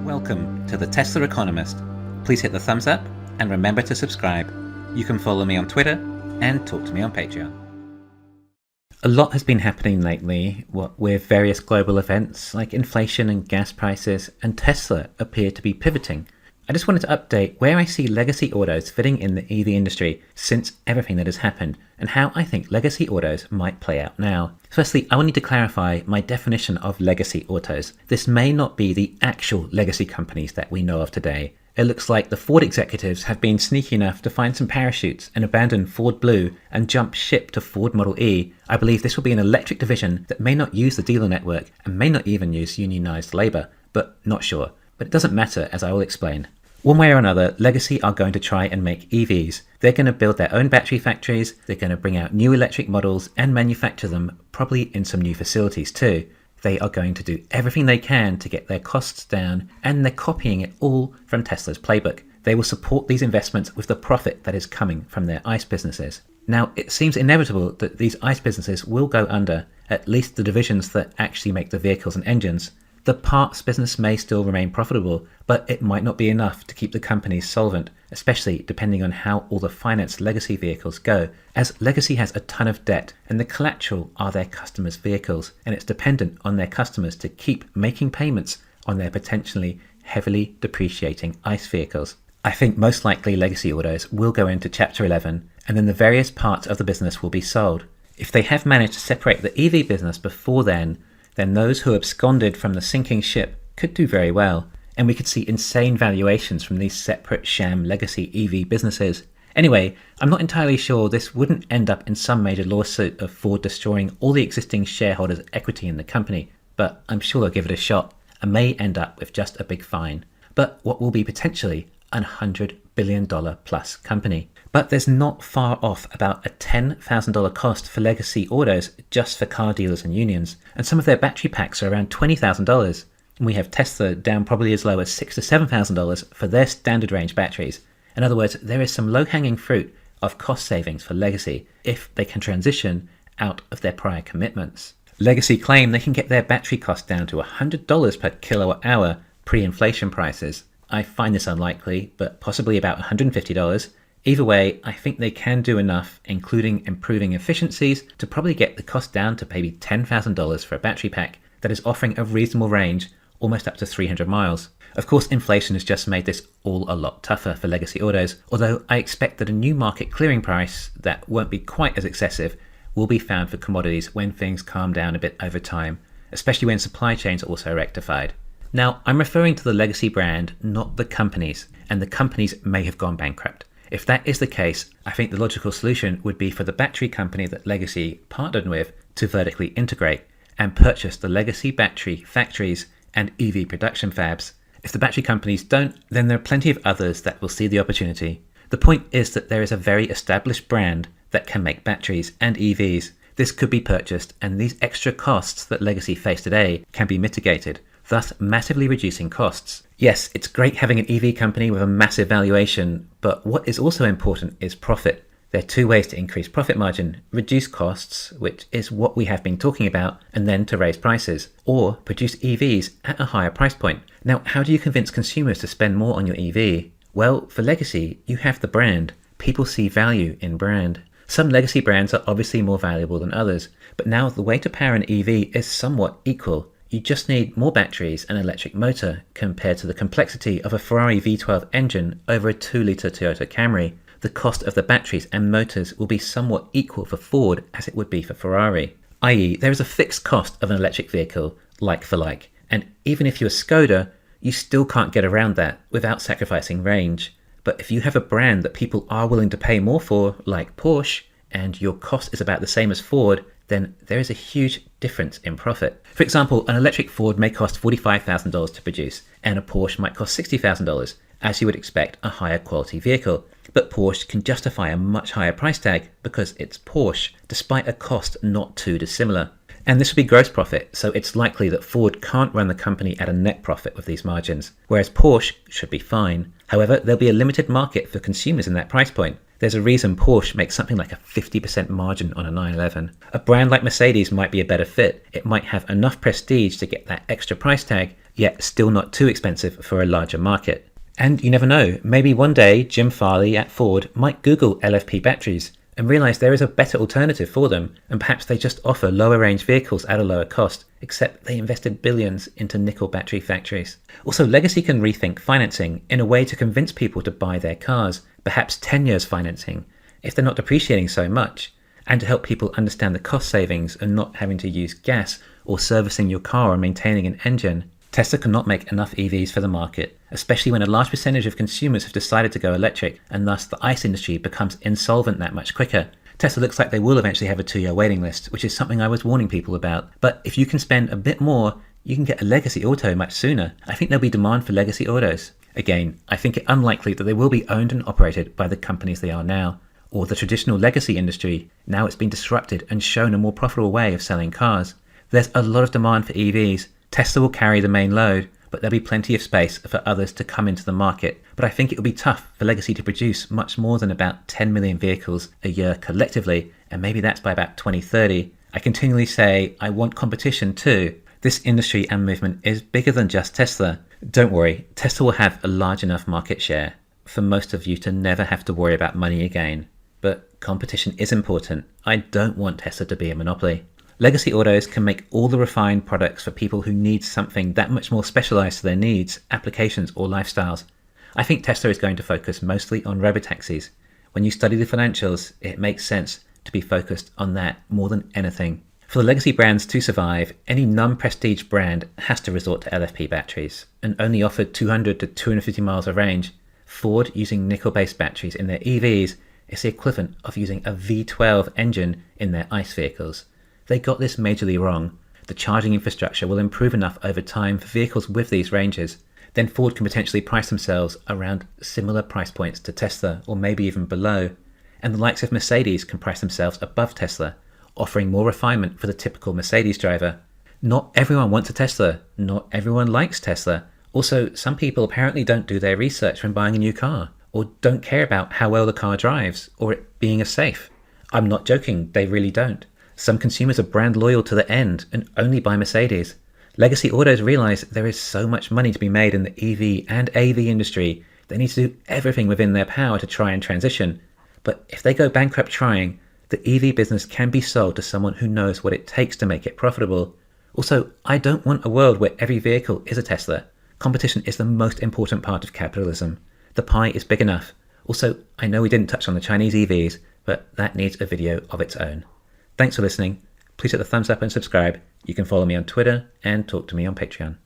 Welcome to the Tesla Economist. Please hit the thumbs up and remember to subscribe. You can follow me on Twitter and talk to me on Patreon. A lot has been happening lately, with various global events like inflation and gas prices, and Tesla appear to be pivoting. I just wanted to update where I see legacy autos fitting in the EV industry since everything that has happened, and how I think legacy autos might play out now. Firstly, I will need to clarify my definition of legacy autos. This may not be the actual legacy companies that we know of today. It looks like the Ford executives have been sneaky enough to find some parachutes and abandon Ford Blue and jump ship to Ford Model E. I believe this will be an electric division that may not use the dealer network and may not even use unionized labor, but not sure. But it doesn't matter, as I will explain. One way or another, Legacy are going to try and make EVs. They're going to build their own battery factories, they're going to bring out new electric models and manufacture them, probably in some new facilities too. They are going to do everything they can to get their costs down, and they're copying it all from Tesla's playbook. They will support these investments with the profit that is coming from their ICE businesses. Now, it seems inevitable that these ICE businesses will go under, at least the divisions that actually make the vehicles and engines. The parts business may still remain profitable, but it might not be enough to keep the companies solvent, especially depending on how all the financed legacy vehicles go, as Legacy has a ton of debt and the collateral are their customers' vehicles, and it's dependent on their customers to keep making payments on their potentially heavily depreciating ICE vehicles. I think most likely Legacy Autos will go into Chapter 11, and then the various parts of the business will be sold. If they have managed to separate the EV business before then those who absconded from the sinking ship could do very well, and we could see insane valuations from these separate sham legacy EV businesses. Anyway, I'm not entirely sure this wouldn't end up in some major lawsuit of Ford destroying all the existing shareholders' equity in the company, but I'm sure they'll give it a shot and may end up with just a big fine. But what will be potentially a $100 billion plus company. But there's not far off about a $10,000 cost for legacy autos just for car dealers and unions, and some of their battery packs are around $20,000. And we have Tesla down probably as low as $6,000 to $7,000 for their standard range batteries. In other words, there is some low-hanging fruit of cost savings for Legacy if they can transition out of their prior commitments. Legacy claim they can get their battery cost down to $100 per kilowatt hour pre-inflation prices. I find this unlikely, but possibly about $150. Either way, I think they can do enough, including improving efficiencies, to probably get the cost down to maybe $10,000 for a battery pack that is offering a reasonable range, almost up to 300 miles. Of course, inflation has just made this all a lot tougher for legacy autos, although I expect that a new market clearing price that won't be quite as excessive will be found for commodities when things calm down a bit over time, especially when supply chains are also rectified. Now, I'm referring to the legacy brand, not the companies, and the companies may have gone bankrupt. If that is the case, I think the logical solution would be for the battery company that Legacy partnered with to vertically integrate and purchase the legacy battery factories and EV production fabs. If the battery companies don't, then there are plenty of others that will see the opportunity. The point is that there is a very established brand that can make batteries and EVs. This could be purchased, and these extra costs that Legacy face today can be mitigated, thus massively reducing costs. Yes, it's great having an EV company with a massive valuation, but what is also important is profit. There are two ways to increase profit margin: reduce costs, which is what we have been talking about, and then to raise prices, or produce EVs at a higher price point. Now, how do you convince consumers to spend more on your EV? Well, for Legacy, you have the brand. People see value in brand. Some legacy brands are obviously more valuable than others, but now the way to power an EV is somewhat equal. You just need more batteries and electric motor compared to the complexity of a Ferrari V12 engine over a 2-litre Toyota Camry. The cost of the batteries and motors will be somewhat equal for Ford as it would be for Ferrari, i.e. there is a fixed cost of an electric vehicle, like for like, and even if you're Skoda, you still can't get around that without sacrificing range. But if you have a brand that people are willing to pay more for, like Porsche, and your cost is about the same as Ford, then there is a huge difference in profit. For example, an electric Ford may cost $45,000 to produce, and a Porsche might cost $60,000, as you would expect a higher quality vehicle. But Porsche can justify a much higher price tag because it's Porsche, despite a cost not too dissimilar. And this would be gross profit, so it's likely that Ford can't run the company at a net profit with these margins, whereas Porsche should be fine. However, there'll be a limited market for consumers in that price point. There's a reason Porsche makes something like a 50% margin on a 911. A brand like Mercedes might be a better fit. It might have enough prestige to get that extra price tag, yet still not too expensive for a larger market. And you never know, maybe one day Jim Farley at Ford might Google LFP batteries and realize there is a better alternative for them, and perhaps they just offer lower range vehicles at a lower cost, except they invested billions into nickel battery factories. Also, Legacy can rethink financing in a way to convince people to buy their cars, perhaps 10 years financing, if they're not depreciating so much, and to help people understand the cost savings and not having to use gas or servicing your car or maintaining an engine. Tesla cannot make enough EVs for the market, especially when a large percentage of consumers have decided to go electric, and thus the ICE industry becomes insolvent that much quicker. Tesla looks like they will eventually have a 2-year waiting list, which is something I was warning people about. But if you can spend a bit more, you can get a legacy auto much sooner. I think there'll be demand for legacy autos. Again, I think it unlikely that they will be owned and operated by the companies they are now, or the traditional legacy industry. Now it's been disrupted and shown a more profitable way of selling cars. There's a lot of demand for EVs. Tesla will carry the main load, but there'll be plenty of space for others to come into the market. But I think it will be tough for Legacy to produce much more than about 10 million vehicles a year collectively, and maybe that's by about 2030. I continually say I want competition too. This industry and movement is bigger than just Tesla. Don't worry, Tesla will have a large enough market share for most of you to never have to worry about money again. But competition is important. I don't want Tesla to be a monopoly. Legacy autos can make all the refined products for people who need something that much more specialized to their needs, applications, or lifestyles. I think Tesla is going to focus mostly on robotaxis. When you study the financials, it makes sense to be focused on that more than anything. For the legacy brands to survive, any non-prestige brand has to resort to LFP batteries and only offer 200 to 250 miles of range. Ford using nickel-based batteries in their EVs is the equivalent of using a V12 engine in their ICE vehicles. They got this majorly wrong. The charging infrastructure will improve enough over time for vehicles with these ranges. Then Ford can potentially price themselves around similar price points to Tesla, or maybe even below. And the likes of Mercedes can price themselves above Tesla, offering more refinement for the typical Mercedes driver. Not everyone wants a Tesla. Not everyone likes Tesla. Also, some people apparently don't do their research when buying a new car, or don't care about how well the car drives, or it being safe. I'm not joking, they really don't. Some consumers are brand loyal to the end and only buy Mercedes. Legacy autos realize there is so much money to be made in the EV and AV industry, they need to do everything within their power to try and transition. But if they go bankrupt trying, the EV business can be sold to someone who knows what it takes to make it profitable. Also, I don't want a world where every vehicle is a Tesla. Competition is the most important part of capitalism. The pie is big enough. Also, I know we didn't touch on the Chinese EVs, but that needs a video of its own. Thanks for listening. Please hit the thumbs up and subscribe. You can follow me on Twitter and talk to me on Patreon.